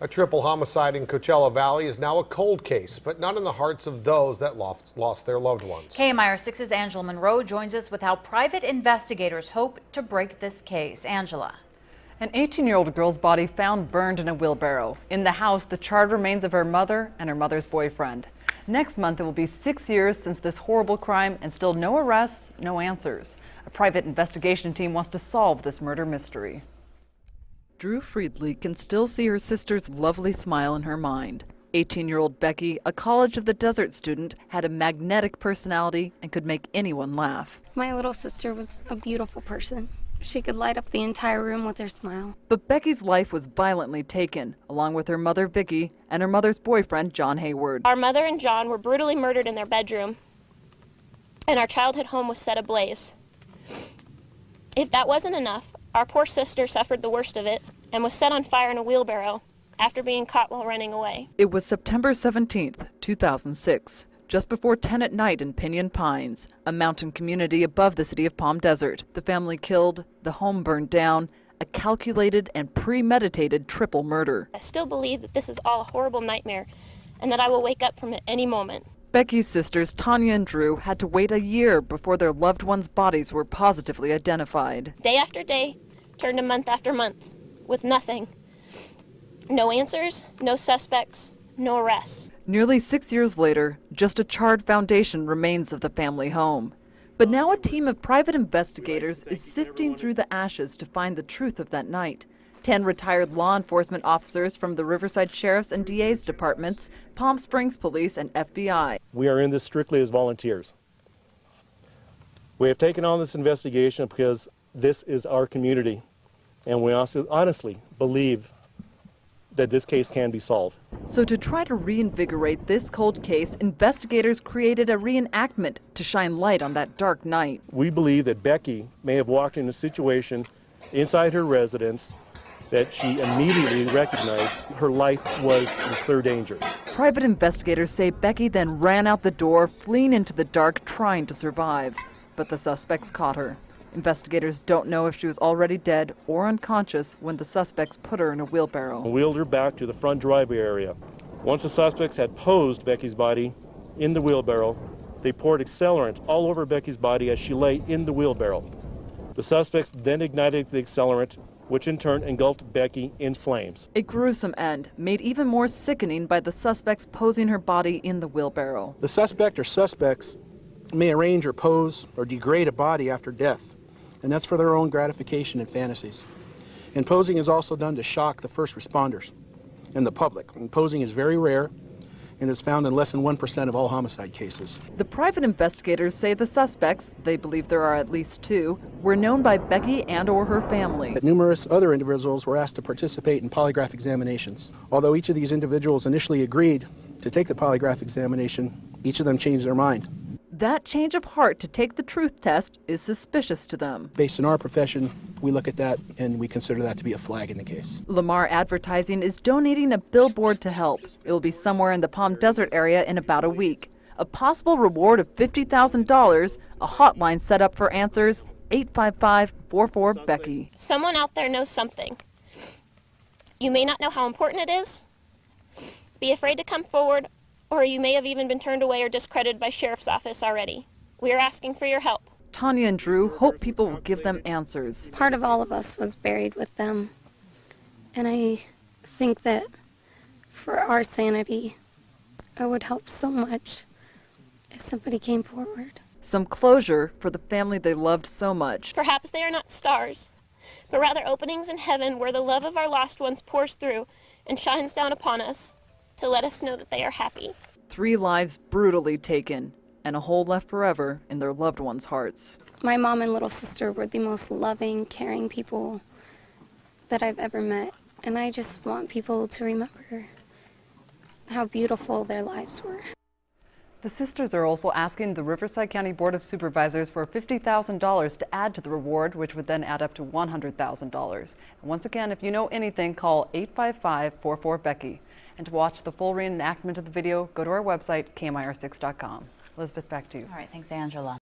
A triple homicide in Coachella Valley is now a cold case, but not in the hearts of those that lost their loved ones. KMIR-6's Angela Monroe joins us with how private investigators hope to break this case. Angela. An 18-year-old girl's body found burned in a wheelbarrow. In the house, the charred remains of her mother and her mother's boyfriend. Next month, it will be 6 years since this horrible crime, and still no arrests, no answers. A private investigation team wants to solve this murder mystery. Drew Friedley can still see her sister's lovely smile in her mind. 18-year-old Becky, a College of the Desert student, had a magnetic personality and could make anyone laugh. My little sister was a beautiful person. She could light up the entire room with her smile. But Becky's life was violently taken, along with her mother Vicky and her mother's boyfriend John Hayward. Our mother and John were brutally murdered in their bedroom, and our childhood home was set ablaze. If that wasn't enough, our poor sister suffered the worst of it and was set on fire in a wheelbarrow after being caught while running away. It was September 17th, 2006, just before 10 at night in Pinyon Pines, a mountain community above the city of Palm Desert. The family killed, the home burned down, a calculated and premeditated triple murder. I still believe that this is all a horrible nightmare and that I will wake up from it any moment. Becky's sisters, Tanya and Drew, had to wait a year before their loved ones' bodies were positively identified. Day after day turned to month after month with nothing. No answers, no suspects, no arrests. Nearly 6 years later, just a charred foundation remains of the family home. But now a team of private investigators is sifting through the ashes to find the truth of that night. 10 retired law enforcement officers from the Riverside Sheriff's and DA's departments, Palm Springs Police, and FBI. We are in this strictly as volunteers. We have taken on this investigation because this is our community, and we also honestly believe that this case can be solved. So to try to reinvigorate this cold case, investigators created a reenactment to shine light on that dark night. We believe that Becky may have walked in a situation inside her residence that she immediately recognized her life was in clear danger. Private investigators say Becky then ran out the door, fleeing into the dark, trying to survive. But the suspects caught her. Investigators don't know if she was already dead or unconscious when the suspects put her in a wheelbarrow. We wheeled her back to the front driveway area. Once the suspects had posed Becky's body in the wheelbarrow, they poured accelerant all over Becky's body as she lay in the wheelbarrow. The suspects then ignited the accelerant, which in turn engulfed Becky in flames. A gruesome end, made even more sickening by the suspects posing her body in the wheelbarrow. The suspect or suspects may arrange or pose or degrade a body after death, and that's for their own gratification and fantasies. And posing is also done to shock the first responders and the public. And posing is very rare and is found in less than 1% of all homicide cases. The private investigators say the suspects, they believe there are at least 2, were known by Becky and or her family. Numerous other individuals were asked to participate in polygraph examinations. Although each of these individuals initially agreed to take the polygraph examination, each of them changed their mind. That change of heart to take the truth test is suspicious to them. Based on our profession, we look at that and we consider that to be a flag in the case. Lamar Advertising is donating a billboard to help. It will be somewhere in the Palm Desert area in about a week. A possible reward of $50,000, a hotline set up for answers, 855-44-BECKY. Someone out there knows something. You may not know how important it is. Be afraid to come forward, or you may have even been turned away or discredited by Sheriff's Office already. We are asking for your help. Tanya and Drew hope people will give them answers. Part of all of us was buried with them. And I think that for our sanity, it would help so much if somebody came forward. Some closure for the family they loved so much. Perhaps they are not stars, but rather openings in heaven where the love of our lost ones pours through and shines down upon us to let us know that they are happy. 3 lives brutally taken, and a hole left forever in their loved ones' hearts. My mom and little sister were the most loving, caring people that I've ever met. And I just want people to remember how beautiful their lives were. The sisters are also asking the Riverside County Board of Supervisors for $50,000 to add to the reward, which would then add up to $100,000. And once again, if you know anything, call 855-44-BECKY. And to watch the full reenactment of the video, go to our website, KMIR6.com. Elizabeth, back to you. All right, thanks, Angela.